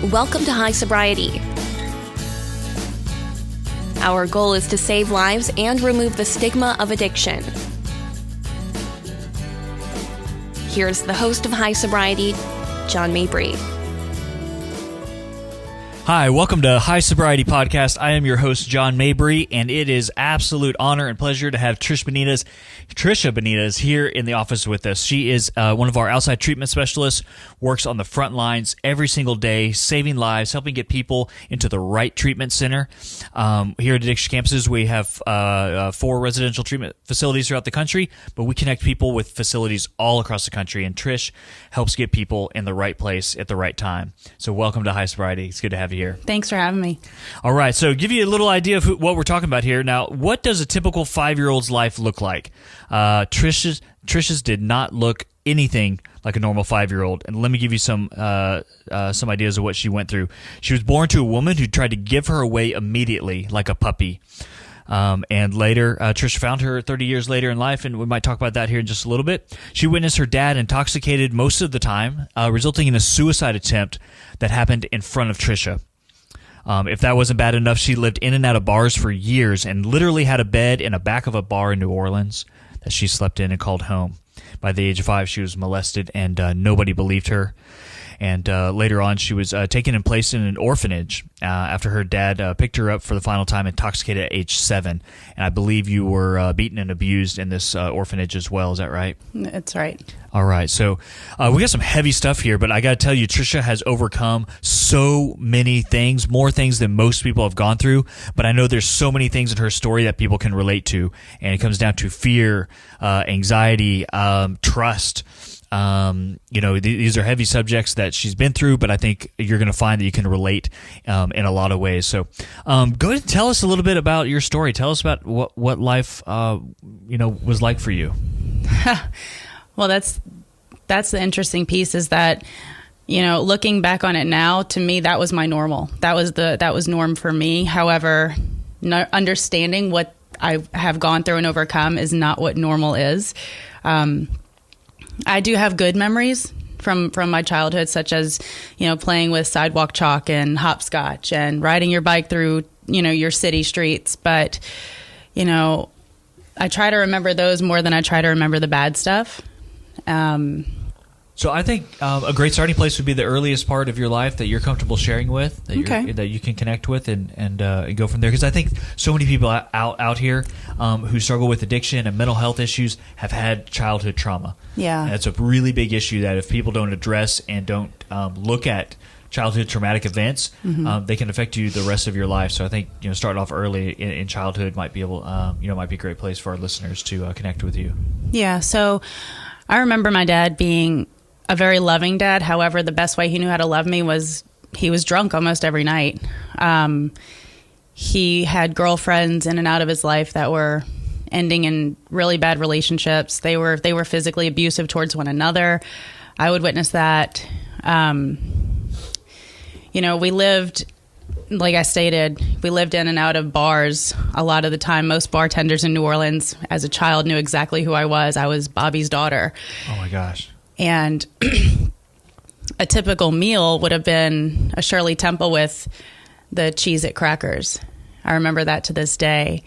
Welcome to High Sobriety. Our goal is to save lives and remove the stigma of addiction. Here's the host of High Sobriety, John Mabry. Hi, welcome to High Sobriety Podcast. I am your host, John Mabry, and it is absolute honor and pleasure to have Trisha Benitez here in the office with us. She is one of our outside treatment specialists, works on the front lines every single day, saving lives, helping get people into the right treatment center. Here at Addiction Campuses, we have 4 residential treatment facilities throughout the country, but we connect people with facilities all across the country, and Trish helps get people in the right place at the right time. So welcome to High Sobriety. It's good to have you here. Thanks for having me. All right, so give you a little idea of what we're talking about here. Now, what does a typical 5-year-old's life look like? Trish's did not look anything like a normal 5-year-old, and let me give you some ideas of what she went through. She was born to a woman who tried to give her away immediately, like a puppy. And later, Trisha found her 30 years later in life, and we might talk about that here in just a little bit. She witnessed her dad intoxicated most of the time, resulting in a suicide attempt that happened in front of Trisha. If that wasn't bad enough, she lived in and out of bars for years and literally had a bed in the back of a bar in New Orleans that she slept in and called home. By the age of 5, she was molested, and nobody believed her. And later on, she was taken and placed in an orphanage after her dad picked her up for the final time, intoxicated at age 7. And I believe you were beaten and abused in this orphanage as well. Is that right? That's right. All right. So we got some heavy stuff here, but I got to tell you, Trisha has overcome so many things, more things than most people have gone through. But I know there's so many things in her story that people can relate to. And it comes down to fear, anxiety, trust. These are heavy subjects that she's been through, but I think you're going to find that you can relate in a lot of ways. So go ahead and tell us a little bit about your story. Tell us about what life was like for you. Well, that's the interesting piece, is that, looking back on it now, to me, that was my normal. That was norm for me. However, understanding what I have gone through and overcome is not what normal is. I do have good memories from my childhood, such as, playing with sidewalk chalk and hopscotch and riding your bike through, your city streets. But, I try to remember those more than I try to remember the bad stuff. So I think a great starting place would be the earliest part of your life that you're comfortable sharing with, that you can connect with, and go from there. Because I think so many people out here who struggle with addiction and mental health issues have had childhood trauma. Yeah, and it's a really big issue that if people don't address and don't look at childhood traumatic events, they can affect you the rest of your life. So I think starting off early in childhood might be might be a great place for our listeners to connect with you. Yeah. So I remember my dad being a very loving dad. However, the best way he knew how to love me was he was drunk almost every night. He had girlfriends in and out of his life that were ending in really bad relationships. They were physically abusive towards one another. I would witness that. We lived, like I stated, we lived in and out of bars a lot of the time. Most bartenders in New Orleans as a child knew exactly who I was. I was Bobby's daughter. Oh my gosh. And a typical meal would have been a Shirley Temple with the Cheez-It crackers. I remember that to this day.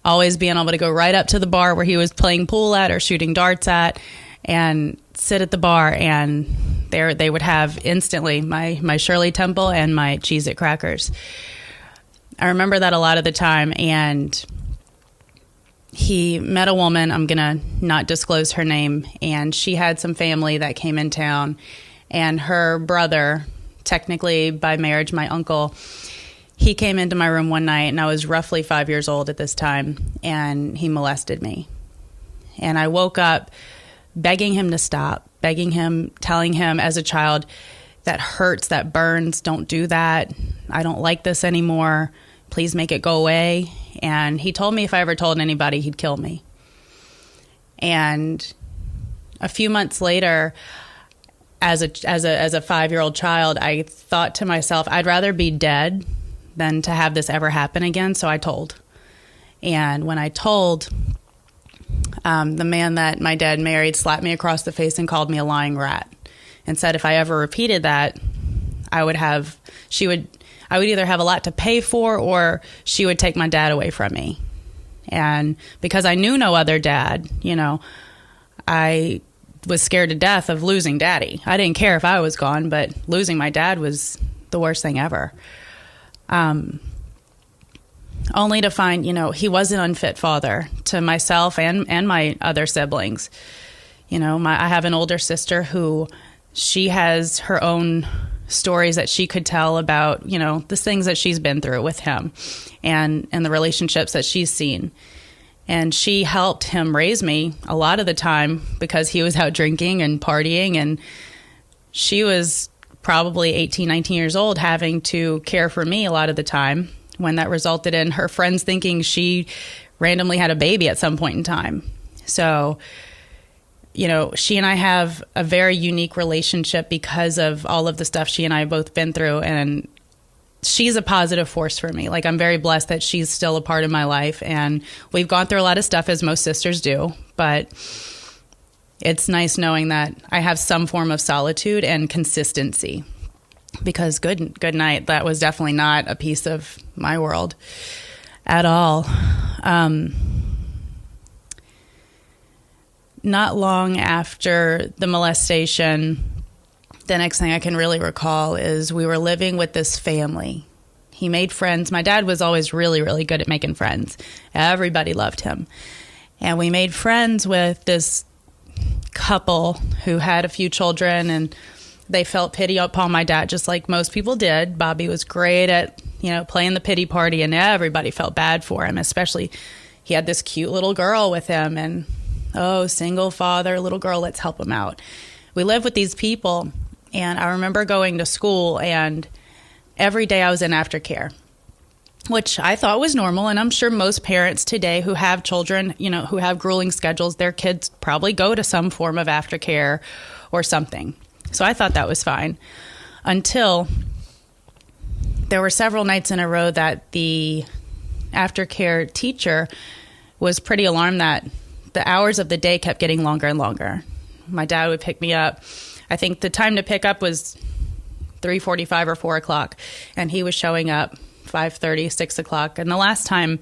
Always being able to go right up to the bar where he was playing pool at or shooting darts at and sit at the bar, and they would have instantly my Shirley Temple and my Cheez-It crackers. I remember that a lot of the time, and he met a woman, I'm going to not disclose her name, and she had some family that came in town, and her brother, technically by marriage my uncle, he came into my room one night, and I was roughly 5 years old at this time, and he molested me. And I woke up begging him to stop, telling him as a child, that hurts, that burns, don't do that. I don't like this anymore. Please make it go away. And he told me if I ever told anybody, he'd kill me. And a few months later, as a 5-year-old child, I thought to myself, I'd rather be dead than to have this ever happen again. So I told. And when I told, the man that my dad married slapped me across the face and called me a lying rat and said if I ever repeated that, I would either have a lot to pay for, or she would take my dad away from me. And because I knew no other dad, I was scared to death of losing Daddy. I didn't care if I was gone, but losing my dad was the worst thing ever. Only to find, he was an unfit father to myself and my other siblings. I have an older sister who, she has her own stories that she could tell about, the things that she's been through with him and the relationships that she's seen. And she helped him raise me a lot of the time because he was out drinking and partying. And she was probably 18, 19 years old, having to care for me a lot of the time, when that resulted in her friends thinking she randomly had a baby at some point in time. So, she and I have a very unique relationship because of all of the stuff she and I have both been through. And she's a positive force for me. Like, I'm very blessed that she's still a part of my life. And we've gone through a lot of stuff, as most sisters do. But it's nice knowing that I have some form of solitude and consistency. Because good night, that was definitely not a piece of my world at all. Not long after the molestation, the next thing I can really recall is we were living with this family. He made friends. My dad was always really, really good at making friends. Everybody loved him. And we made friends with this couple who had a few children, and they felt pity upon my dad, just like most people did. Bobby was great at, playing the pity party, and everybody felt bad for him, especially he had this cute little girl with him, and single father, little girl, let's help him out. We lived with these people, and I remember going to school, and every day I was in aftercare, which I thought was normal. And I'm sure most parents today who have children, who have grueling schedules, their kids probably go to some form of aftercare or something. So I thought that was fine, until there were several nights in a row that the aftercare teacher was pretty alarmed that the hours of the day kept getting longer and longer. My dad would pick me up. I think the time to pick up was 3:45 or 4 o'clock, and he was showing up 5:30, 6 o'clock. And the last time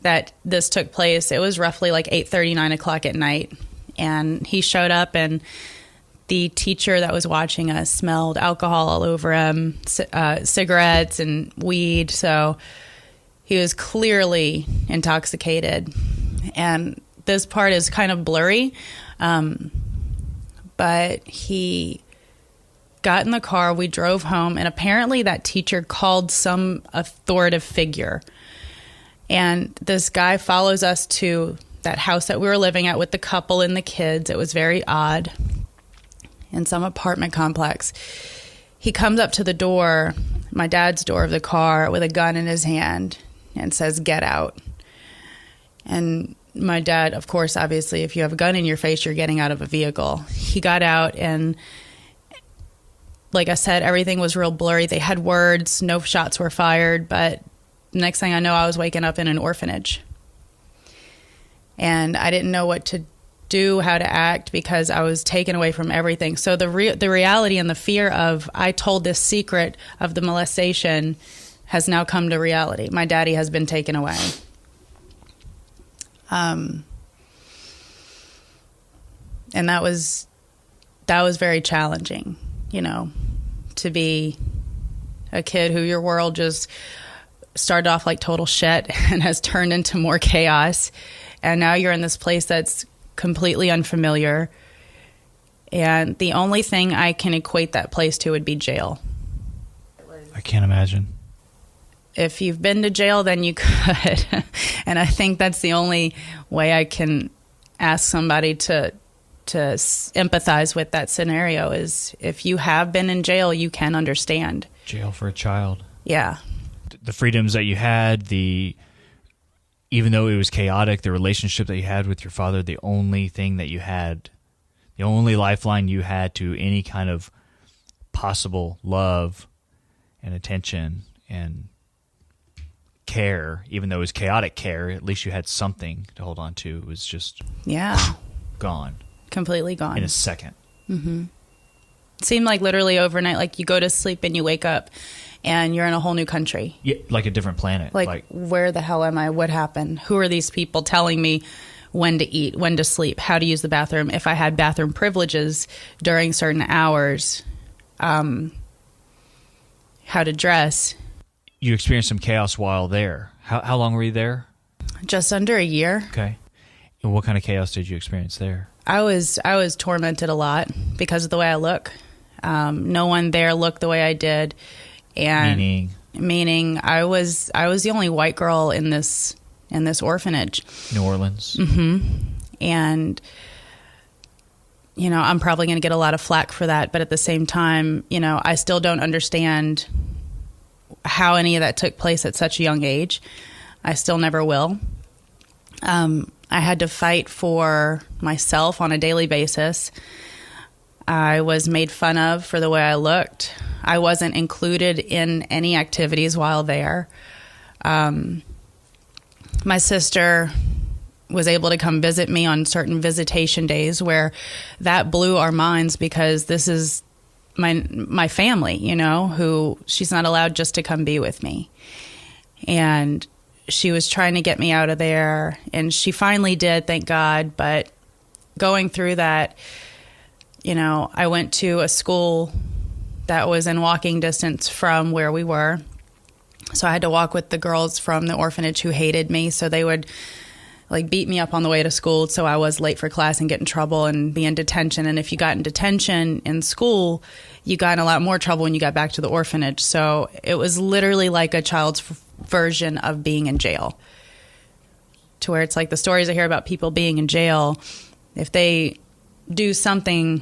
that this took place, it was roughly like 8:30, 9 o'clock at night. And he showed up, and the teacher that was watching us smelled alcohol all over him, cigarettes and weed. So he was clearly intoxicated. And this part is kind of blurry, but he got in the car, we drove home, and apparently that teacher called some authoritative figure. And this guy follows us to that house that we were living at with the couple and the kids. It was very odd, in some apartment complex. He comes up to the door, my dad's door of the car, with a gun in his hand and says, "Get out." And my dad, of course, obviously, if you have a gun in your face, you're getting out of a vehicle. He got out, and like I said, everything was real blurry. They had words, no shots were fired, but next thing I know, I was waking up in an orphanage. And I didn't know what to do, how to act, because I was taken away from everything. So the reality and the fear of, I told this secret of the molestation, has now come to reality. My daddy has been taken away. And that was very challenging, to be a kid who your world just started off like total shit and has turned into more chaos. And now you're in this place that's completely unfamiliar. And the only thing I can equate that place to would be jail. I can't imagine. If you've been to jail, then you could. And I think that's the only way I can ask somebody to empathize with that scenario, is if you have been in jail, you can understand. Jail for a child. Yeah. The freedoms that you had, even though it was chaotic, the relationship that you had with your father, the only thing that you had, the only lifeline you had to any kind of possible love and attention and care, even though it was chaotic care, at least you had something to hold on to. It was just gone. Completely gone in a second. Mm-hmm. Seemed like literally overnight, like you go to sleep and you wake up and you're in a whole new country. Yeah, like a different planet. Like, where the hell am I? What happened? Who are these people telling me when to eat, when to sleep, how to use the bathroom, if I had bathroom privileges during certain hours, how to dress. You experienced some chaos while there. How long were you there? Just under a year. Okay. And what kind of chaos did you experience there? I was tormented a lot because of the way I look. No one there looked the way I did, and meaning I was the only white girl in this orphanage. New Orleans. Mm-hmm. And I'm probably going to get a lot of flack for that, but at the same time, I still don't understand how any of that took place at such a young age. I still never will. I had to fight for myself on a daily basis. I was made fun of for the way I looked. I wasn't included in any activities while there. My sister was able to come visit me on certain visitation days where that blew our minds, because this is my family, who she's not allowed just to come be with me. And she was trying to get me out of there, and she finally did, thank God. But going through that, I went to a school that was in walking distance from where we were. So I had to walk with the girls from the orphanage who hated me. So they would beat me up on the way to school. So I was late for class and get in trouble and be in detention. And if you got in detention in school, you got in a lot more trouble when you got back to the orphanage. So it was literally like a child's version of being in jail, to where it's like the stories I hear about people being in jail. If they do something,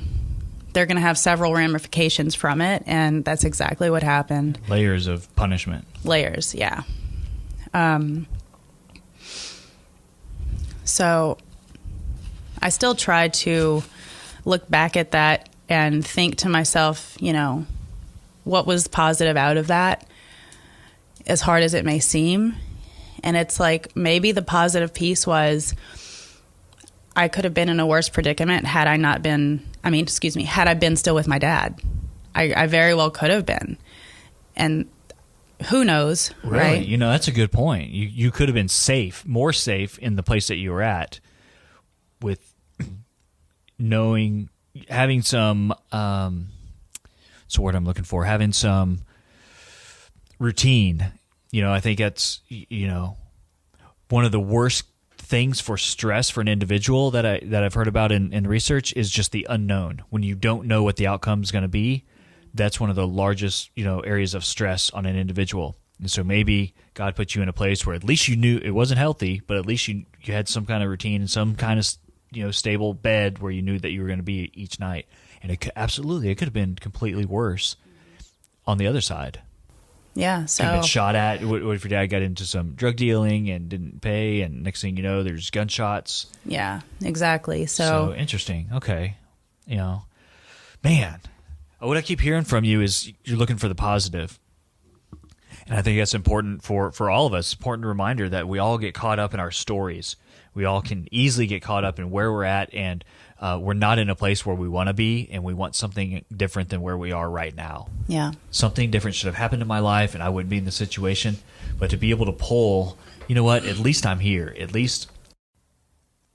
they're going to have several ramifications from it. And that's exactly what happened. Layers of punishment. Layers, yeah. So I still try to look back at that and think to myself, what was positive out of that, as hard as it may seem. And it's like, maybe the positive piece was I could have been in a worse predicament had I been still with my dad. I very well could have been. And who knows, really? Right? That's a good point. You could have been more safe in the place that you were at, with having some, what's the word I'm looking for? Having some routine. I think that's, one of the worst things for stress for an individual that I've heard about in research is just the unknown. When you don't know what the outcome is going to be, that's one of the largest, areas of stress on an individual. And so maybe God put you in a place where at least you knew it wasn't healthy, but at least you had some kind of routine and some kind of, stable bed where you knew that you were going to be each night. And it could have been completely worse on the other side. Yeah. So could have been shot at. What if your dad got into some drug dealing and didn't pay, and next thing you know, there's gunshots? Yeah, exactly. So interesting. Okay. Man, what I keep hearing from you is you're looking for the positive. And I think that's important for all of us. It's an important reminder that we all get caught up in our stories. We all can easily get caught up in where we're at, and we're not in a place where we want to be, and we want something different than where we are right now. Yeah. Something different should have happened in my life, and I wouldn't be in the situation. But to be able to pull, at least I'm here. At least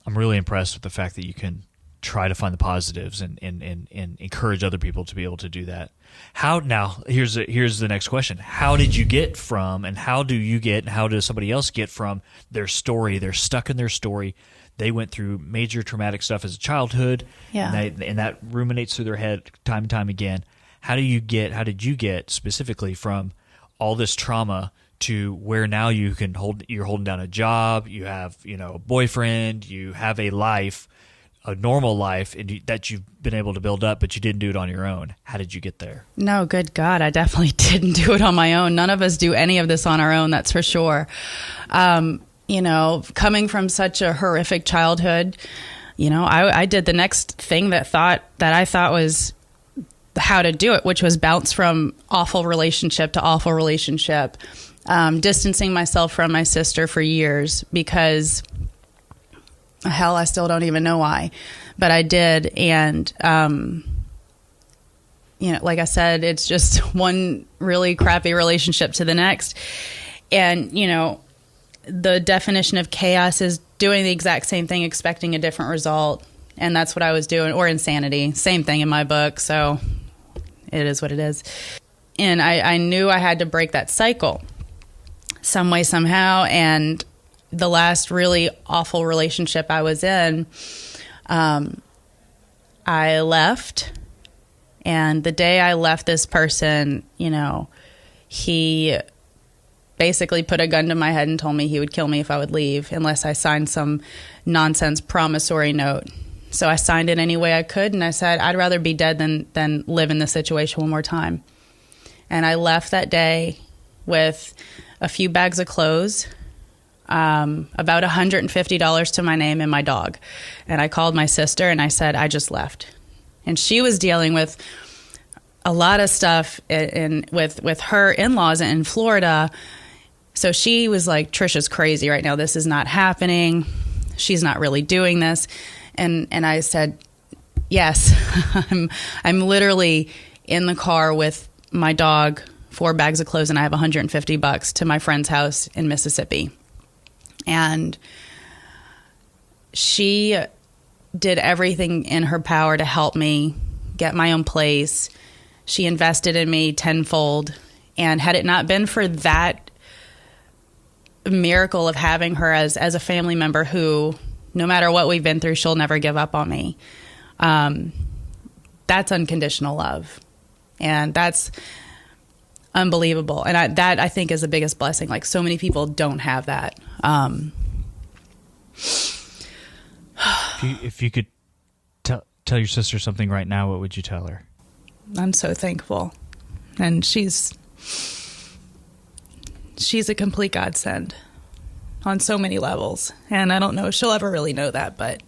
I'm really impressed with the fact that you can try to find the positives and encourage other people to be able to do that. Here's the next question. How did you get from, and how does somebody else get from their story? They're stuck in their story. They went through major traumatic stuff as a childhood, yeah. and that ruminates through their head time and time again. How did you get specifically from all this trauma to where now you're holding down a job, you have, a boyfriend, you have a life, a normal life, and that you've been able to build up, but you didn't do it on your own. How did you get there? No, good God, I definitely didn't do it on my own. None of us do any of this on our own, that's for sure. Coming from such a horrific childhood, I did the next thing that I thought was how to do it, which was bounce from awful relationship to awful relationship, distancing myself from my sister for years because, hell, I still don't even know why, but I did. And like I said, it's just one really crappy relationship to the next. And, the definition of chaos is doing the exact same thing, expecting a different result. And that's what I was doing, or insanity. Same thing in my book. So it is what it is. And I knew I had to break that cycle some way, somehow. And the last really awful relationship I was in, I left. And the day I left this person, he basically put a gun to my head and told me he would kill me if I would leave unless I signed some nonsense promissory note. So I signed it any way I could, and I said, I'd rather be dead than live in this situation one more time. And I left that day with a few bags of clothes, about $150 to my name and my dog. And I called my sister and I said, I just left. And she was dealing with a lot of stuff with her in-laws in Florida. So she was like, Trisha's crazy right now. This is not happening. She's not really doing this. And I said, yes, I'm literally in the car with my dog, 4 bags of clothes, and I have $150 to my friend's house in Mississippi. And she did everything in her power to help me get my own place. She invested in me tenfold. And had it not been for that miracle of having her as a family member who, no matter what we've been through, she'll never give up on me. That's unconditional love. And that's unbelievable. And that I think is the biggest blessing. Like, so many people don't have that. If you could tell your sister something right now, what would you tell her? I'm so thankful. And she's a complete godsend on so many levels. And I don't know if she'll ever really know that, but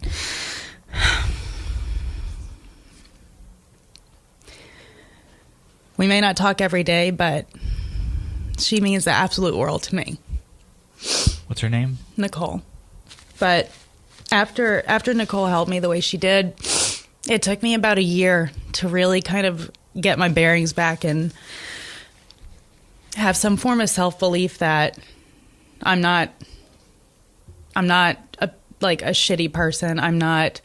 we may not talk every day, but she means the absolute world to me. What's her name? Nicole. But after Nicole helped me the way she did, it took me about a year to really kind of get my bearings back and have some form of self-belief that I'm not a shitty person. I'm not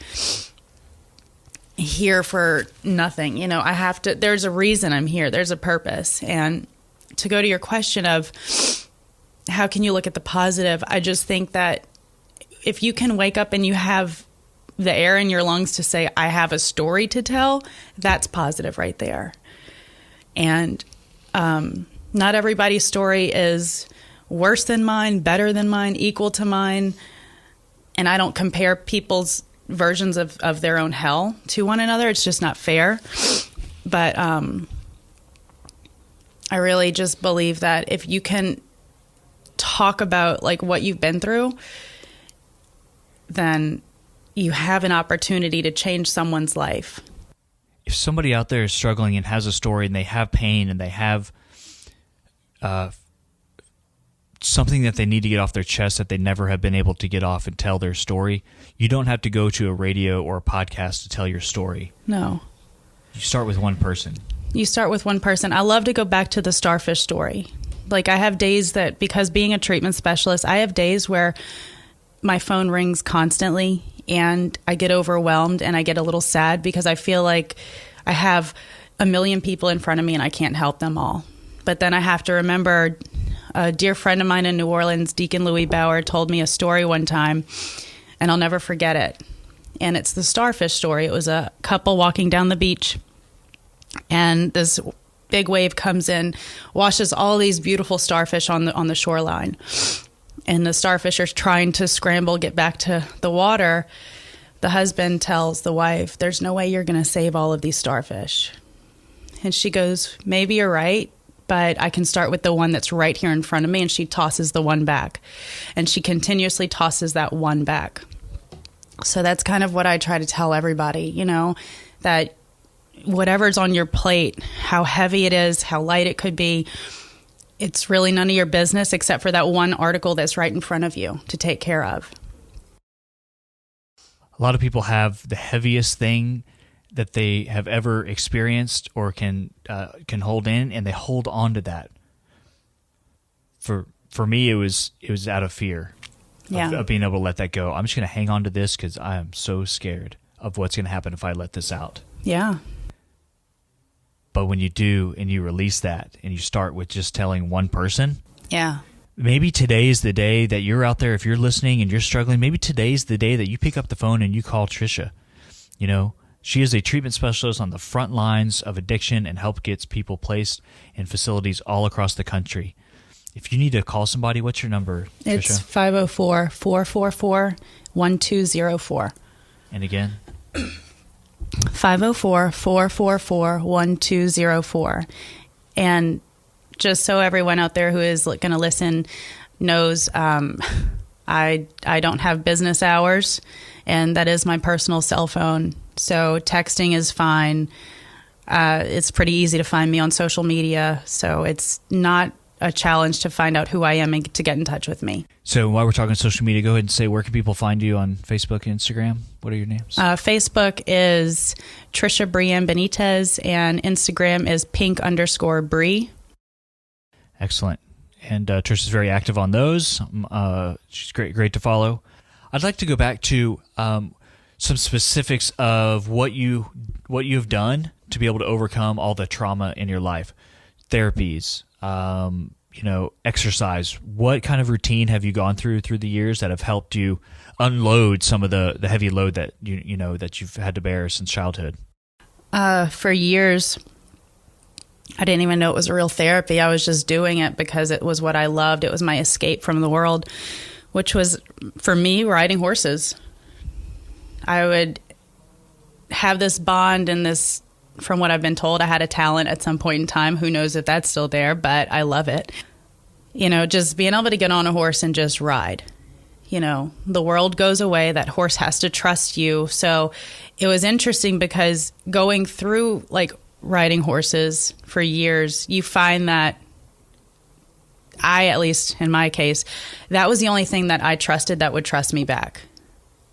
here for nothing. There's a reason I'm here. There's a purpose. And to go to your question of how can you look at the positive, I just think that if you can wake up and you have the air in your lungs to say, I have a story to tell, that's positive right there. And not everybody's story is worse than mine, better than mine, equal to mine. And I don't compare people's versions of their own hell to one another. It's just not fair. But I really just believe that if you can talk about like what you've been through, then you have an opportunity to change someone's life. If somebody out there is struggling and has a story and they have pain and they have something that they need to get off their chest that they never have been able to get off and tell their story, you don't have to go to a radio or a podcast to tell your story. No. You start with one person. You start with one person. I love to go back to the starfish story. Like, I have days that, because being a treatment specialist, I have days where my phone rings constantly and I get overwhelmed and I get a little sad because I feel like I have a million people in front of me and I can't help them all. But then I have to remember a dear friend of mine in New Orleans, Deacon Louis Bauer, told me a story one time, and I'll never forget it. And it's the starfish story. It was a couple walking down the beach, and this big wave comes in, washes all these beautiful starfish on the shoreline. And the starfish are trying to scramble, get back to the water. The husband tells the wife, there's no way you're going to save all of these starfish. And she goes, maybe you're right, but I can start with the one that's right here in front of me. And she tosses the one back. And she continuously tosses that one back. So that's kind of what I try to tell everybody, that whatever's on your plate, how heavy it is, how light it could be, it's really none of your business except for that one article that's right in front of you to take care of. A lot of people have the heaviest thing that they have ever experienced or can hold in, and they hold on to that. For me, it was out of fear of being able to let that go. I'm just going to hang on to this because I am so scared of what's going to happen if I let this out. Yeah. But when you do and you release that and you start with just telling one person, Yeah. maybe today's the day that you're out there. If you're listening and you're struggling, maybe today's the day that you pick up the phone and you call Trisha. You know, she is a treatment specialist on the front lines of addiction and help gets people placed in facilities all across the country. If you need to call somebody, what's your number, It's Trisha? 504-444-1204. And again? 504-444-1204. And just so everyone out there who is going to listen knows, I don't have business hours, and that is my personal cell phone. So texting is fine. It's pretty easy to find me on social media, so it's not a challenge to find out who I am and to get in touch with me. So while we're talking social media, go ahead and say, where can people find you on Facebook and Instagram? What are your names? Facebook is Trisha Brienne Benitez, and Instagram is pink_Brie. Excellent. And Trisha's very active on those. She's great to follow. I'd like to go back to some specifics of what you've done to be able to overcome all the trauma in your life. Therapies, exercise. What kind of routine have you gone through the years that have helped you unload some of the heavy load that that you've had to bear since childhood? For years, I didn't even know it was a real therapy. I was just doing it because it was what I loved. It was my escape from the world, which was, for me, riding horses. I would have this bond and this, from what I've been told, I had a talent at some point in time. Who knows if that's still there, but I love it. Just being able to get on a horse and just ride. The world goes away. That horse has to trust you. So it was interesting because going through riding horses for years, you find that at least in my case, that was the only thing that I trusted that would trust me back.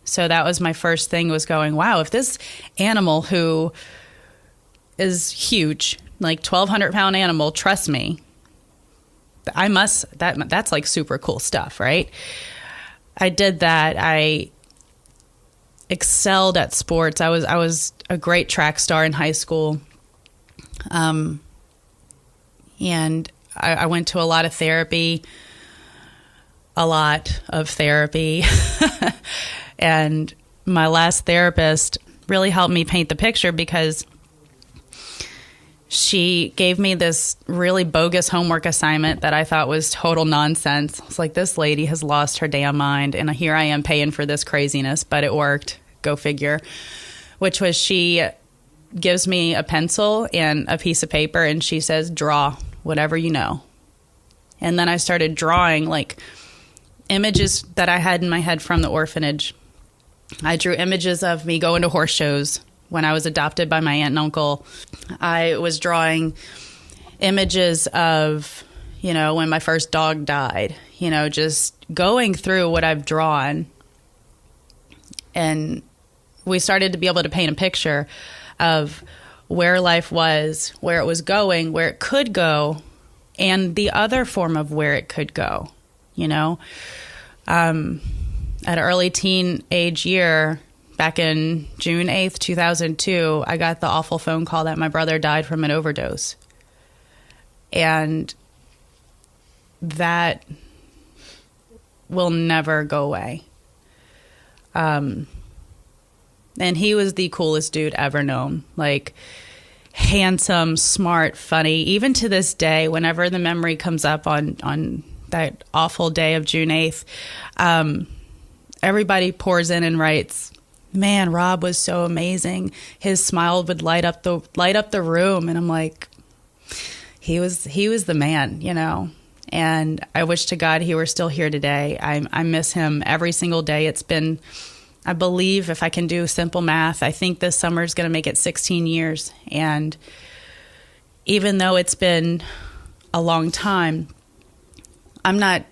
So that was my first thing, was going, wow, if this animal who is huge, 1,200-pound animal, trusts me, that's super cool stuff, right? I did that. I excelled at sports. I was a great track star in high school. And I went to a lot of therapy. And my last therapist really helped me paint the picture because she gave me this really bogus homework assignment that I thought was total nonsense. I was like, this lady has lost her damn mind, and here I am paying for this craziness, but it worked. Go figure. Which was, she gives me a pencil and a piece of paper, and she says, draw whatever you know. And then I started drawing images that I had in my head from the orphanage. I drew images of me going to horse shows when I was adopted by my aunt and uncle. I was drawing images of, when my first dog died, just going through what I've drawn. And we started to be able to paint a picture of where life was, where it was going, where it could go, and the other form of where it could go, At an early teenage year, back in June 8th, 2002, I got the awful phone call that my brother died from an overdose. And that will never go away. And he was the coolest dude ever known. Handsome, smart, funny. Even to this day, whenever the memory comes up on that awful day of June 8th, everybody pours in and writes, man, Rob was so amazing. His smile would light up the room. And I'm like, he was the man, and I wish to God he were still here today. I miss him every single day. It's been, I believe, if I can do simple math, I think this summer is going to make it 16 years. And even though it's been a long time, I'm not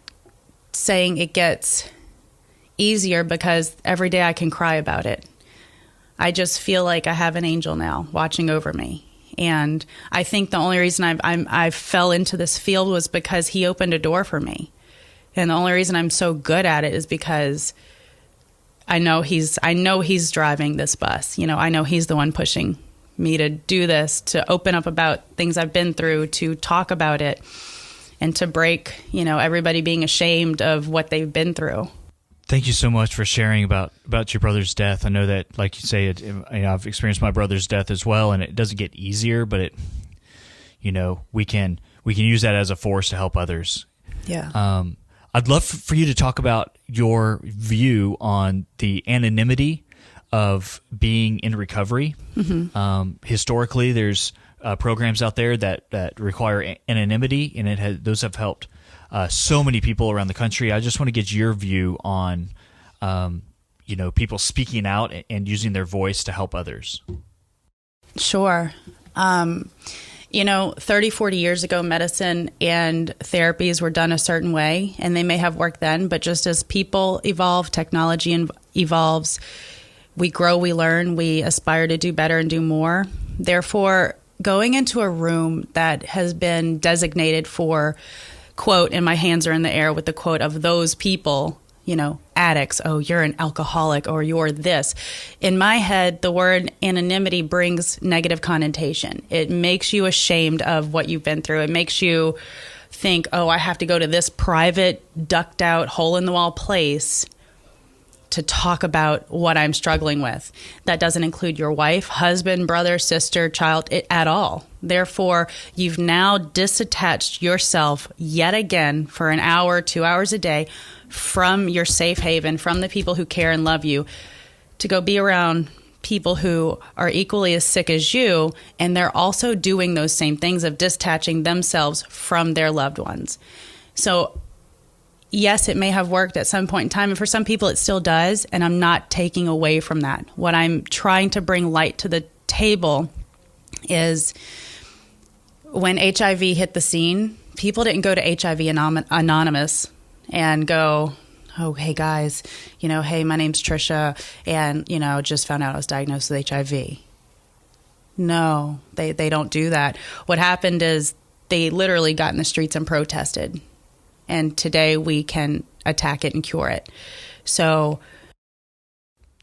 saying it gets easier because every day I can cry about it. I just feel like I have an angel now watching over me. And I think the only reason I fell into this field was because he opened a door for me. And the only reason I'm so good at it is because I know he's driving this bus. You know, I know he's the one pushing me to do this, to open up about things I've been through, to talk about it, and to break, you know, everybody being ashamed of what they've been through. Thank you so much for sharing about your brother's death. I know that, like you say, I've experienced my brother's death as well, and it doesn't get easier, but we can use that as a force to help others. Yeah. I'd love for you to talk about your view on the anonymity of being in recovery. Mm-hmm. Historically, there's programs out there that require anonymity, and those have helped so many people around the country. I just want to get your view on, people speaking out and using their voice to help others. Sure. 30, 40 years ago, medicine and therapies were done a certain way, and they may have worked then, but just as people evolve, technology evolves, we grow, we learn, we aspire to do better and do more. Therefore, going into a room that has been designated for, quote, and my hands are in the air with the quote of those people, addicts, oh, you're an alcoholic, or you're this. In my head, the word anonymity brings negative connotation. It makes you ashamed of what you've been through. It makes you think, oh, I have to go to this private, ducked out, hole in the wall place to talk about what I'm struggling with. That doesn't include your wife, husband, brother, sister, child, at all. Therefore, you've now disattached yourself yet again for an hour, 2 hours a day from your safe haven, from the people who care and love you, to go be around people who are equally as sick as you, and they're also doing those same things of detaching themselves from their loved ones. So yes, it may have worked at some point in time, and for some people it still does, and I'm not taking away from that. What I'm trying to bring light to the table is when HIV hit the scene, people didn't go to HIV Anonymous and go, oh, hey guys, hey, my name's Trisha, and, just found out I was diagnosed with HIV. No, they don't do that. What happened is they literally got in the streets and protested. And today we can attack it and cure it. So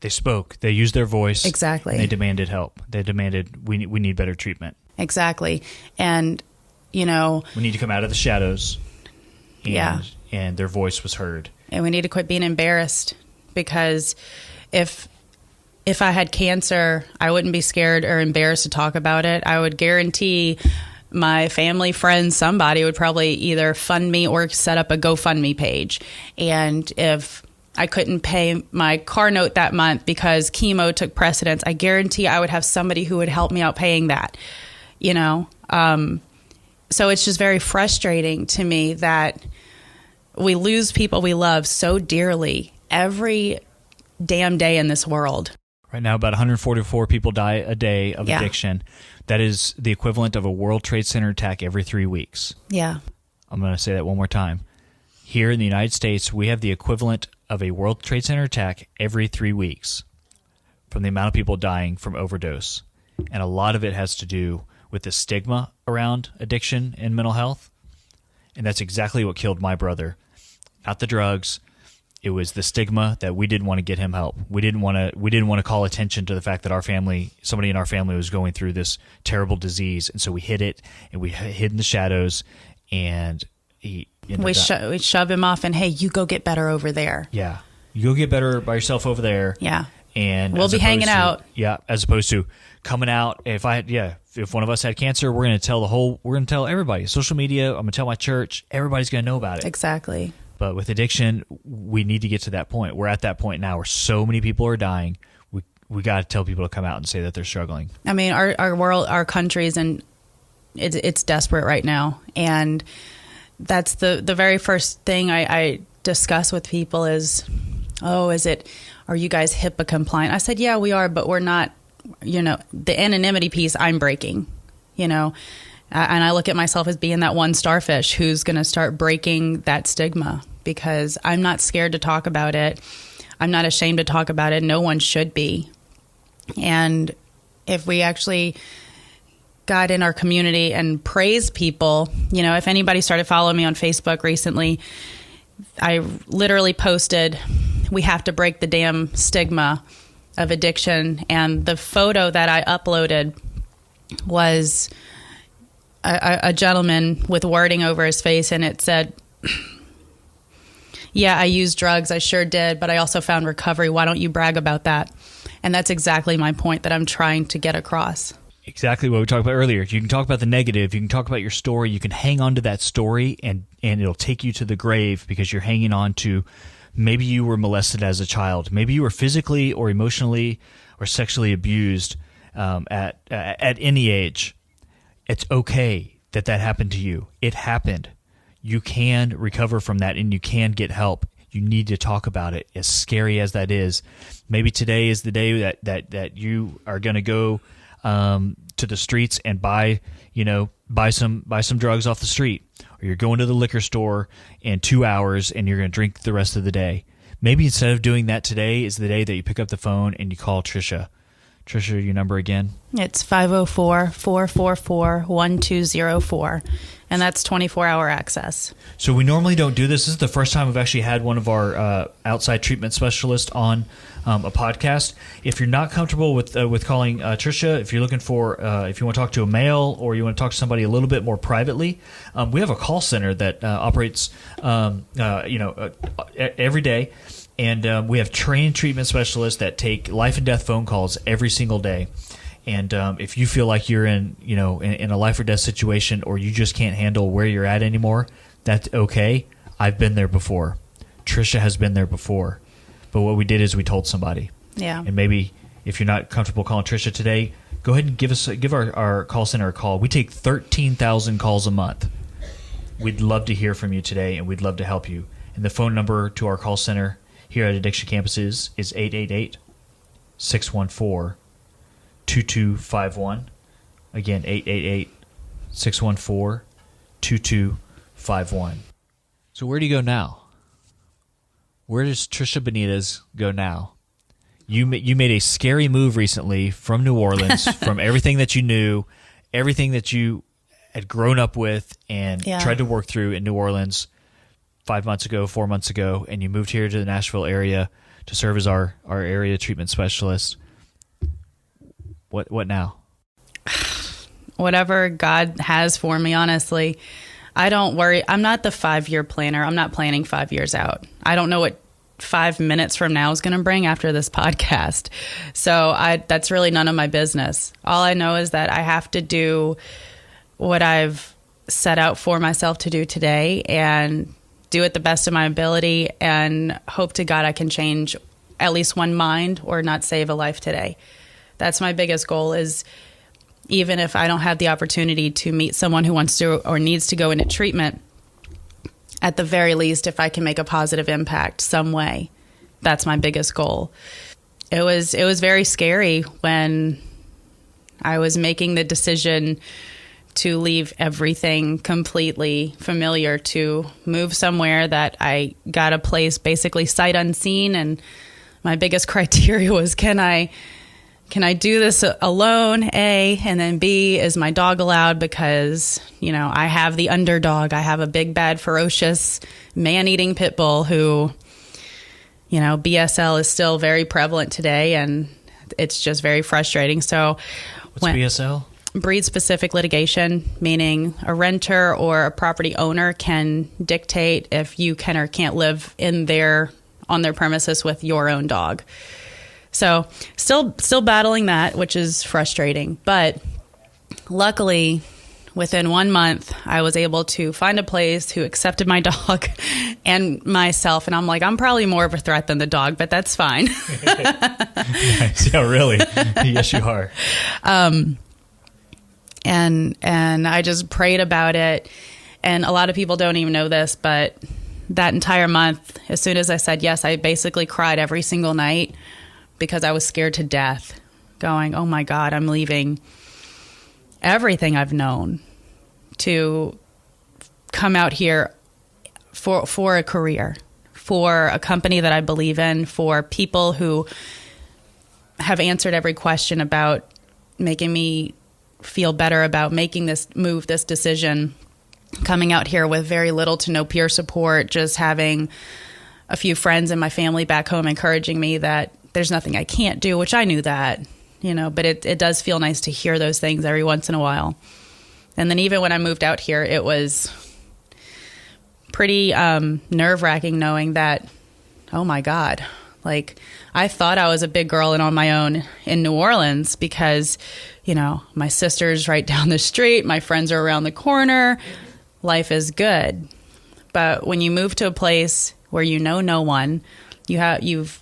they spoke. They used their voice. Exactly. And they demanded help. They demanded we need better treatment. Exactly. And, we need to come out of the shadows. Yeah. And their voice was heard. And we need to quit being embarrassed, because if I had cancer, I wouldn't be scared or embarrassed to talk about it. I would guarantee my family, friends, somebody would probably either fund me or set up a GoFundMe page. And if I couldn't pay my car note that month because chemo took precedence, I guarantee I would have somebody who would help me out paying that, So it's just very frustrating to me that we lose people we love so dearly every damn day in this world. Right now, about 144 people die a day of addiction. That is the equivalent of a World Trade Center attack every 3 weeks. Yeah. I'm going to say that one more time. Here in the United States, we have the equivalent of a World Trade Center attack every 3 weeks from the amount of people dying from overdose. And a lot of it has to do with the stigma around addiction and mental health. And that's exactly what killed my brother. Not the drugs. It was the stigma that we didn't want to get him help. We didn't want to call attention to the fact that somebody in our family was going through this terrible disease. And so we hid it, and we hid in the shadows, and we shove him off and, hey, you go get better over there. Yeah. You go get better by yourself over there. Yeah. And we'll be hanging out. Yeah. As opposed to coming out. If one of us had cancer, we're going to tell everybody. Social media, I'm going to tell my church, everybody's going to know about it. Exactly. But with addiction, we need to get to that point. We're at that point now where so many people are dying. We got to tell people to come out and say that they're struggling. I mean, our world, our countries, and it's desperate right now. And that's the very first thing I discuss with people is, are you guys HIPAA compliant? I said, yeah, we are, but we're not, the anonymity piece I'm breaking, and I look at myself as being that one starfish who's going to start breaking that stigma, because I'm not scared to talk about it. I'm not ashamed to talk about it. No one should be. And if we actually got in our community and praise people, if anybody started following me on Facebook recently, I literally posted, we have to break the damn stigma of addiction. And the photo that I uploaded was a gentleman with wording over his face, and it said, yeah, I used drugs. I sure did. But I also found recovery. Why don't you brag about that? And that's exactly my point that I'm trying to get across. Exactly what we talked about earlier. You can talk about the negative. You can talk about your story. You can hang on to that story, and it'll take you to the grave because you're hanging on to maybe you were molested as a child. Maybe you were physically or emotionally or sexually abused at any age. It's okay that happened to you. It happened. You can recover from that, and you can get help. You need to talk about it, as scary as that is. Maybe today is the day that you are going to go to the streets and buy some drugs off the street, or you're going to the liquor store in 2 hours and you're going to drink the rest of the day. Maybe instead of doing that, today is the day that you pick up the phone and you call Trisha. Trisha, your number again? It's 504-444-1204, and that's 24-hour access. So we normally don't do this. This is the first time we've actually had one of our outside treatment specialists on a podcast. If you're not comfortable with calling Trisha, if you're looking for, if you want to talk to a male or you want to talk to somebody a little bit more privately, we have a call center that operates, every day. And we have trained treatment specialists that take life and death phone calls every single day. And if you feel like you're in a life or death situation, or you just can't handle where you're at anymore, that's okay. I've been there before. Trisha has been there before. But what we did is we told somebody. Yeah. And maybe if you're not comfortable calling Trisha today, go ahead and give our call center a call. We take 13,000 calls a month. We'd love to hear from you today, and we'd love to help you. And the phone number to our call center here at Addiction Campuses is 888-614-2251. Again, 888-614-2251. So where do you go now? Where does Trisha Benitez go now? You made a scary move recently from New Orleans, from everything that you knew, everything that you had grown up with and tried to work through in New Orleans 4 months ago, and you moved here to the Nashville area to serve as our area treatment specialist. What now? Whatever God has for me, honestly. I don't worry. I'm not the 5-year planner. I'm not planning 5 years out. I don't know what 5 minutes from now is going to bring after this podcast. So that's really none of my business. All I know is that I have to do what I've set out for myself to do today, and do it the best of my ability, and hope to God I can change at least one mind or not save a life today. That's my biggest goal, is even if I don't have the opportunity to meet someone who wants to or needs to go into treatment, at the very least, if I can make a positive impact some way, that's my biggest goal. It was very scary when I was making the decision to leave everything completely familiar, to move somewhere that I got a place basically sight unseen. And my biggest criteria was, can I do this alone, A, and then B, is my dog allowed? Because, I have the underdog. I have a big, bad, ferocious, man-eating pit bull who, BSL is still very prevalent today, and it's just very frustrating. So what's BSL? Breed-specific litigation, meaning a renter or a property owner can dictate if you can or can't live on their premises with your own dog. So still battling that, which is frustrating. But luckily, within 1 month, I was able to find a place who accepted my dog and myself. And I'm like, I'm probably more of a threat than the dog, but that's fine. Nice. Yeah, really? Yes, you are. And I just prayed about it. And a lot of people don't even know this, but that entire month, as soon as I said yes, I basically cried every single night because I was scared to death, going, oh my God, I'm leaving everything I've known to come out here for a career, for a company that I believe in, for people who have answered every question about making me feel better about making this move, this decision, coming out here with very little to no peer support, just having a few friends and my family back home encouraging me that there's nothing I can't do, which I knew that, but it does feel nice to hear those things every once in a while. And then even when I moved out here, it was pretty nerve-wracking knowing that, oh my God, like I thought I was a big girl and on my own in New Orleans because, my sister's right down the street, my friends are around the corner, life is good. But when you move to a place where you know no one, you've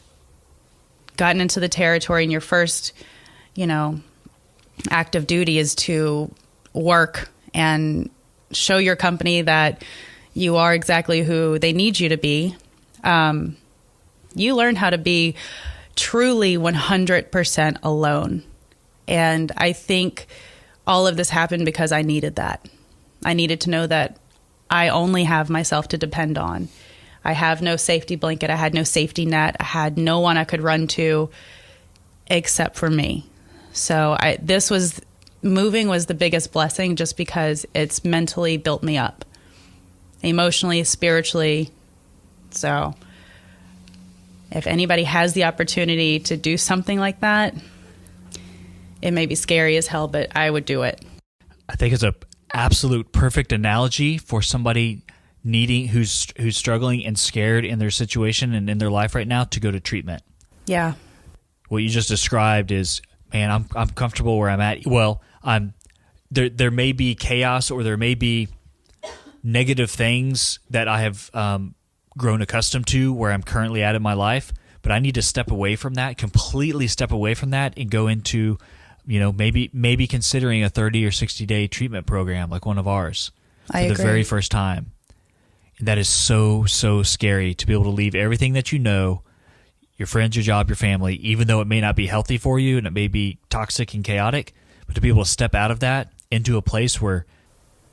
gotten into the territory and your first, act of duty is to work and show your company that you are exactly who they need you to be. You learn how to be truly 100% alone. And I think all of this happened because I needed that. I needed to know that I only have myself to depend on. I have no safety blanket. I had no safety net. I had no one I could run to except for me. So moving was the biggest blessing just because it's mentally built me up, emotionally, spiritually. So if anybody has the opportunity to do something like that, it may be scary as hell, but I would do it. I think it's a absolute perfect analogy for somebody who's struggling and scared in their situation and in their life right now to go to treatment. Yeah. What you just described is, man, I'm comfortable where I'm at. Well, there may be chaos or there may be negative things that I have grown accustomed to where I'm currently at in my life, but I need to step away from that, completely step away from that and go into, maybe considering a 30 or 60 day treatment program like one of ours for the very first time. And that is so, so scary to be able to leave everything that you know, your friends, your job, your family, even though it may not be healthy for you and it may be toxic and chaotic, but to be able to step out of that into a place where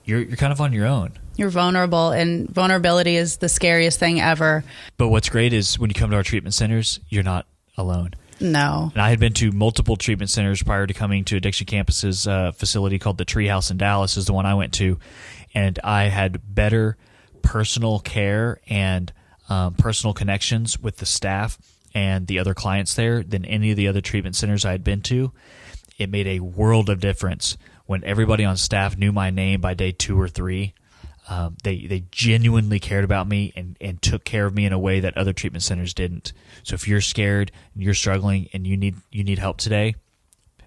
you're kind of on your own. You're vulnerable, and vulnerability is the scariest thing ever. But what's great is when you come to our treatment centers, you're not alone. No. And I had been to multiple treatment centers prior to coming to Addiction Campus's facility called the Treehouse in Dallas is the one I went to. And I had better personal care and personal connections with the staff and the other clients there than any of the other treatment centers I had been to. It made a world of difference when everybody on staff knew my name by day 2 or 3. They genuinely cared about me and took care of me in a way that other treatment centers didn't. So if you're scared and you're struggling and you need help today,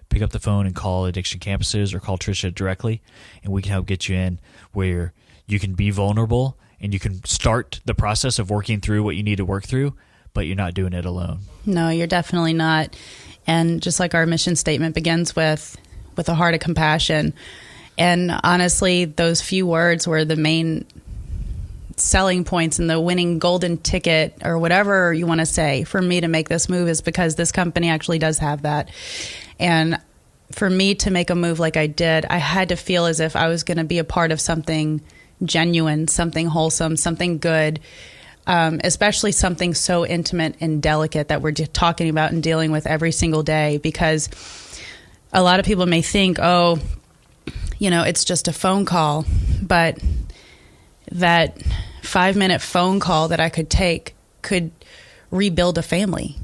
pick up the phone and call Addiction Campuses or call Trisha directly, and we can help get you in where you can be vulnerable and you can start the process of working through what you need to work through, but you're not doing it alone. No, you're definitely not. And just like our mission statement begins with a heart of compassion. And honestly, those few words were the main selling points and the winning golden ticket or whatever you want to say for me to make this move is because this company actually does have that. And for me to make a move like I did, I had to feel as if I was going to be a part of something genuine, something wholesome, something good, especially something so intimate and delicate that we're talking about and dealing with every single day. Because a lot of people may think, it's just a phone call, but that 5-minute phone call that I could take could rebuild a family.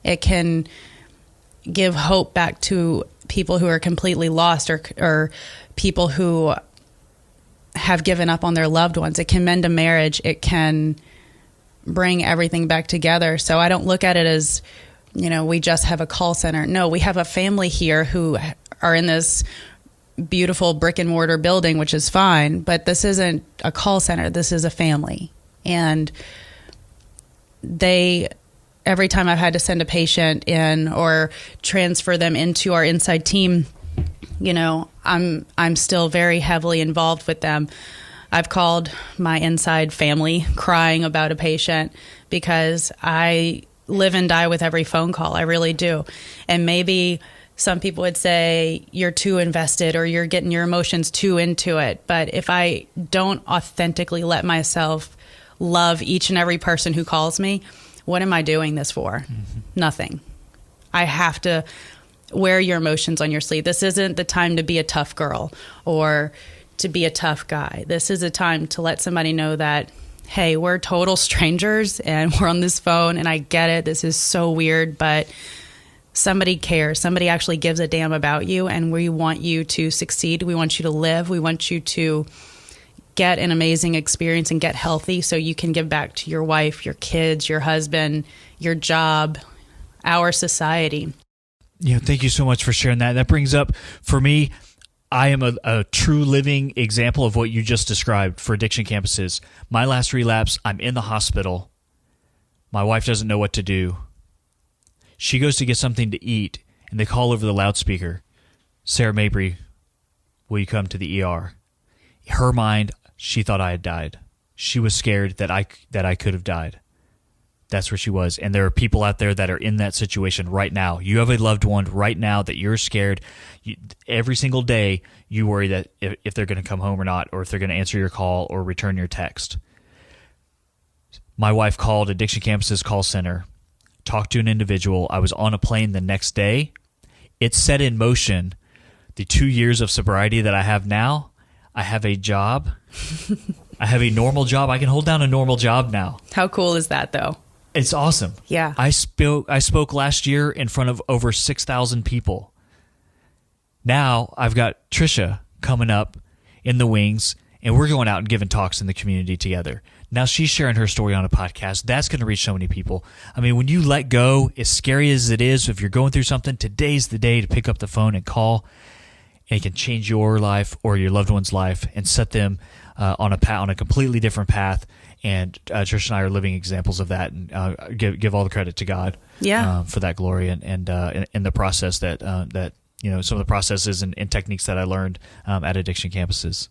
It can give hope back to people who are completely lost or people who have given up on their loved ones. It can mend a marriage. It can bring everything back together. So I don't look at it as, we just have a call center. No, we have a family here who are in this beautiful brick and mortar building, which is fine, but this isn't a call center. This is a family. And every time I've had to send a patient in or transfer them into our inside team, I'm still very heavily involved with them. I've called my inside family crying about a patient because I live and die with every phone call. I really do. And maybe some people would say you're too invested or you're getting your emotions too into it. But if I don't authentically let myself love each and every person who calls me, what am I doing this for? Mm-hmm. Nothing. I have to wear your emotions on your sleeve. This isn't the time to be a tough girl or to be a tough guy. This is a time to let somebody know that, hey, we're total strangers and we're on this phone and I get it. This is so weird, but somebody cares. Somebody actually gives a damn about you, and we want you to succeed. We want you to live. We want you to get an amazing experience and get healthy so you can give back to your wife, your kids, your husband, your job, our society. Yeah, thank you so much for sharing that. That brings up, for me, I am a true living example of what you just described for addiction campuses. My last relapse, I'm in the hospital. My wife doesn't know what to do. She goes to get something to eat, and they call over the loudspeaker, Sarah Mabry, will you come to the ER? Her mind, she thought I had died. She was scared that I could have died. That's where she was. And there are people out there that are in that situation right now. You have a loved one right now that you're scared. Every single day, you worry that if they're going to come home or not, or if they're going to answer your call or return your text. My wife called Addiction Campus's call center, talked to an individual. I was on a plane the next day. It set in motion the 2 years of sobriety that I have now. I have a job. I have a normal job. I can hold down a normal job now. How cool is that, though? It's awesome. Yeah. I spoke last year in front of over 6,000 people. Now I've got Trisha coming up in the wings, and we're going out and giving talks in the community together. Now she's sharing her story on a podcast. That's going to reach so many people. I mean, when you let go, as scary as it is, if you're going through something, today's the day to pick up the phone and call, and it can change your life or your loved one's life and set them on a completely different path. And Trish and I are living examples of that, and give all the credit to God, for that glory and in the process that some of the processes and techniques that I learned at addiction campuses.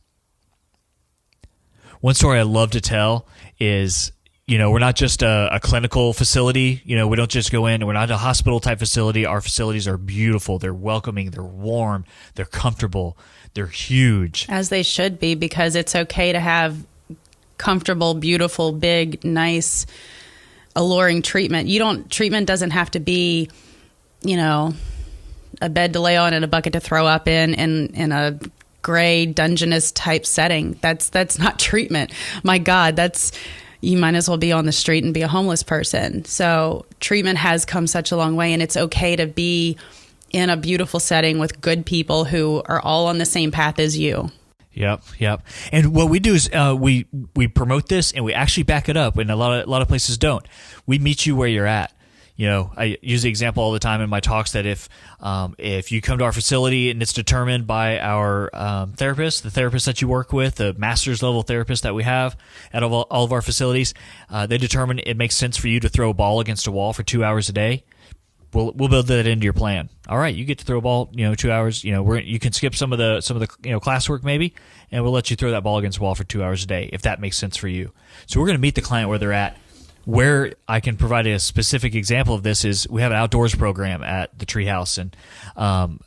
One story I love to tell is, we're not just a clinical facility. We don't just go in. We're not a hospital type facility. Our facilities are beautiful. They're welcoming. They're warm. They're comfortable. They're huge. As they should be, because it's okay to have comfortable, beautiful, big, nice, alluring treatment. Treatment doesn't have to be, a bed to lay on and a bucket to throw up in a gray dungeness type setting. That's not treatment. My God, you might as well be on the street and be a homeless person. So treatment has come such a long way, and it's okay to be in a beautiful setting with good people who are all on the same path as you. Yep. And what we do is we promote this, and we actually back it up, and a lot of places don't. We meet you where you're at. I use the example all the time in my talks that if you come to our facility and it's determined by our therapist, the therapist that you work with, the master's level therapist that we have at all of our facilities, they determine it makes sense for you to throw a ball against a wall for 2 hours a day. We'll build that into your plan. All right, you get to throw a ball, 2 hours. You can skip some of the classwork maybe, and we'll let you throw that ball against the wall for 2 hours a day if that makes sense for you. So we're going to meet the client where they're at. Where I can provide a specific example of this is we have an outdoors program at the Treehouse and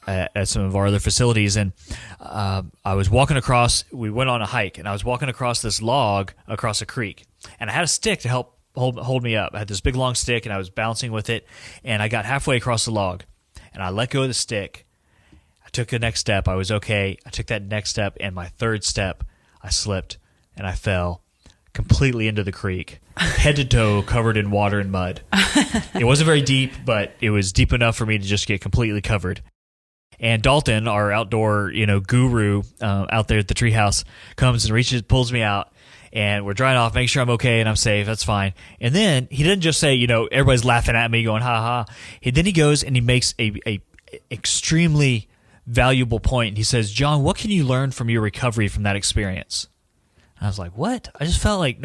at some of our other facilities. And I was walking across. We went on a hike, and I was walking across this log across a creek, and I had a stick to help hold me up. I had this big long stick, and I was bouncing with it, and I got halfway across the log, and I let go of the stick. I took the next step. I was okay. I took that next step, and my third step, I slipped, and I fell completely into the creek, head to toe, covered in water and mud. It wasn't very deep, but it was deep enough for me to just get completely covered. And Dalton, our outdoor, guru out there at the Treehouse, comes and pulls me out. And we're drying off, making sure I'm okay and I'm safe. That's fine. And then he didn't just say, everybody's laughing at me, going ha ha. Then he goes and he makes a extremely valuable point. He says, "John, what can you learn from your recovery from that experience?" And I was like, "What?" I just felt like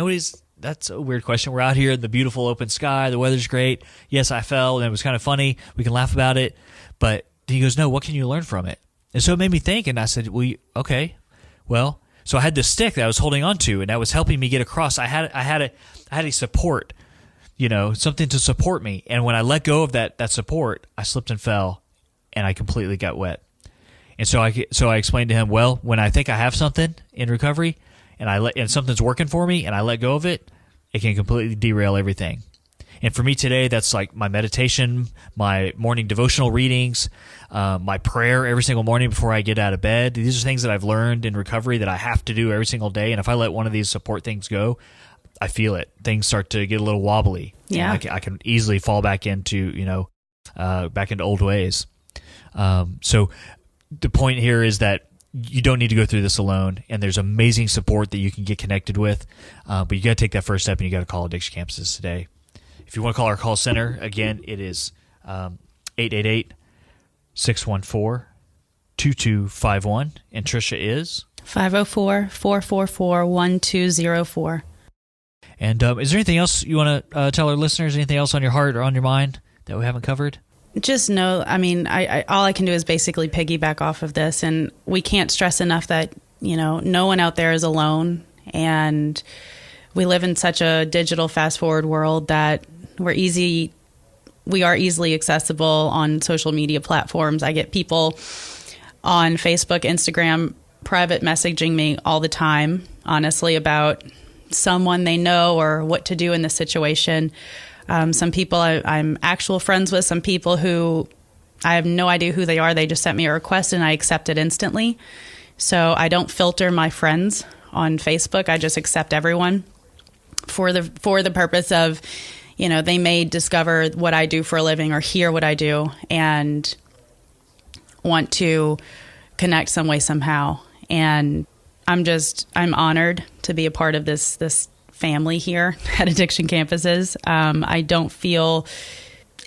that's a weird question. We're out here in the beautiful open sky. The weather's great. Yes, I fell, and it was kind of funny. We can laugh about it. But he goes, "No, what can you learn from it?" And so it made me think, and I said, okay. Well, so I had this stick that I was holding on to, and that was helping me get across. I had a support, something to support me. And when I let go of that support, I slipped and fell, and I completely got wet. And so I explained to him, well, when I think I have something in recovery, and something's working for me, and I let go of it, it can completely derail everything. And for me today, that's like my meditation, my morning devotional readings, my prayer every single morning before I get out of bed. These are things that I've learned in recovery that I have to do every single day. And if I let one of these support things go, I feel it. Things start to get a little wobbly. Yeah. I can easily fall back into, back into old ways. So the point here is that you don't need to go through this alone, and there's amazing support that you can get connected with. But you got to take that first step, and you got to call Addiction Campuses today. If you want to call our call center, again, it is 888-614-2251, and Tricia is 504-444-1204. And is there anything else you want to tell our listeners? Anything else on your heart or on your mind that we haven't covered? Just know, I all I can do is basically piggyback off of this, and we can't stress enough that, no one out there is alone, and we live in such a digital fast forward world that we are easily accessible on social media platforms. I get people on Facebook, Instagram, private messaging me all the time, honestly, about someone they know or what to do in this situation. Some people I'm actual friends with, some people who I have no idea who they are. They just sent me a request and I accept it instantly. So I don't filter my friends on Facebook. I just accept everyone for the purpose of, they may discover what I do for a living or hear what I do and want to connect some way, somehow. And I'm honored to be a part of this family here at Addiction Campuses. I don't feel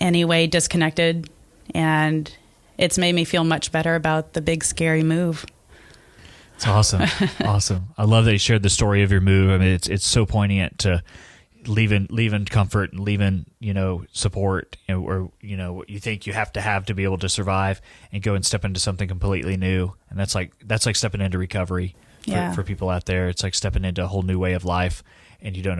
any way disconnected, and it's made me feel much better about the big, scary move. It's awesome. Awesome. I love that you shared the story of your move. I mean, it's so poignant to leaving comfort and leaving, support, or, what you think you have to be able to survive, and go and step into something completely new. And that's like stepping into recovery for people out there. It's like stepping into a whole new way of life, and you don't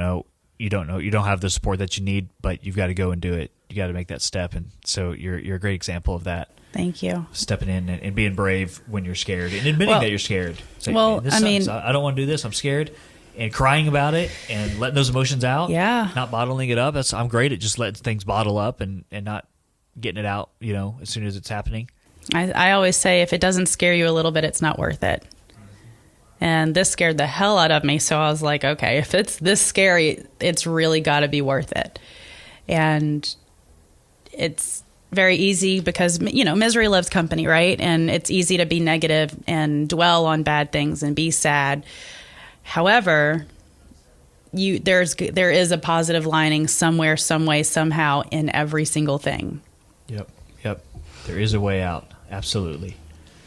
have the support that you need, but you've got to go and do it. You got to make that step. And so you're a great example of that. Thank you. Stepping in and being brave when you're scared, and admitting that you're scared. Saying, I don't want to do this. I'm scared, and crying about it and letting those emotions out. Yeah. Not bottling it up. I'm great at just letting things bottle up and not getting it out, as soon as it's happening. I always say, if it doesn't scare you a little bit, it's not worth it. And this scared the hell out of me. So I was like, okay, if it's this scary, it's really got to be worth it. And it's very easy because, misery loves company, right? And it's easy to be negative and dwell on bad things and be sad. However, there is a positive lining somewhere, some way, somehow in every single thing. Yep. There is a way out. Absolutely.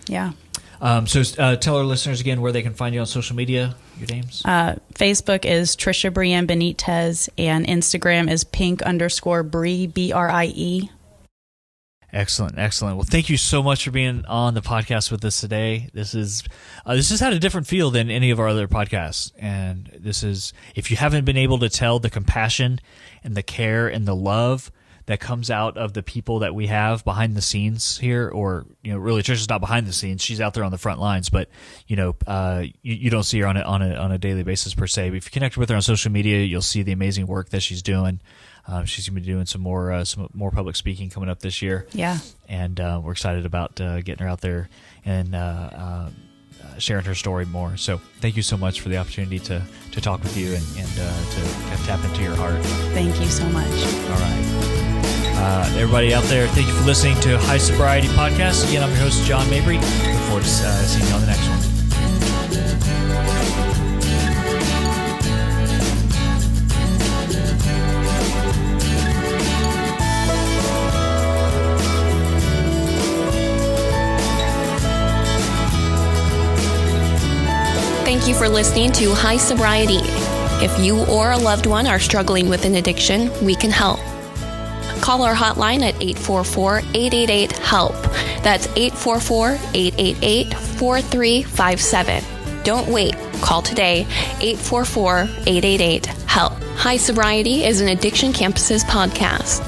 Yeah. So tell our listeners again where they can find you on social media, your names. Facebook is Tricia Brienne Benitez, and Instagram is pink_Brie, BRIE. Excellent. Well, thank you so much for being on the podcast with us today. This has had a different feel than any of our other podcasts. And this is, if you haven't been able to tell the compassion and the care and the love that comes out of the people that we have behind the scenes here, or, really Trisha's not behind the scenes. She's out there on the front lines, but, you don't see her on a daily basis per se. But if you connect with her on social media, you'll see the amazing work that she's doing. She's going to be doing some more public speaking coming up this year. Yeah. And we're excited about getting her out there and sharing her story more. So thank you so much for the opportunity to talk with you and to tap into your heart. Thank you so much. All right. Everybody out there, thank you for listening to High Sobriety Podcast. Again, I'm your host, John Mabry. Look forward to seeing you on the next one. Thank you for listening to High Sobriety. If you or a loved one are struggling with an addiction, we can help. Call our hotline at 844-888-HELP. That's 844-888-4357. Don't wait. Call today, 844-888-HELP. High Sobriety is an Addiction Campuses podcast.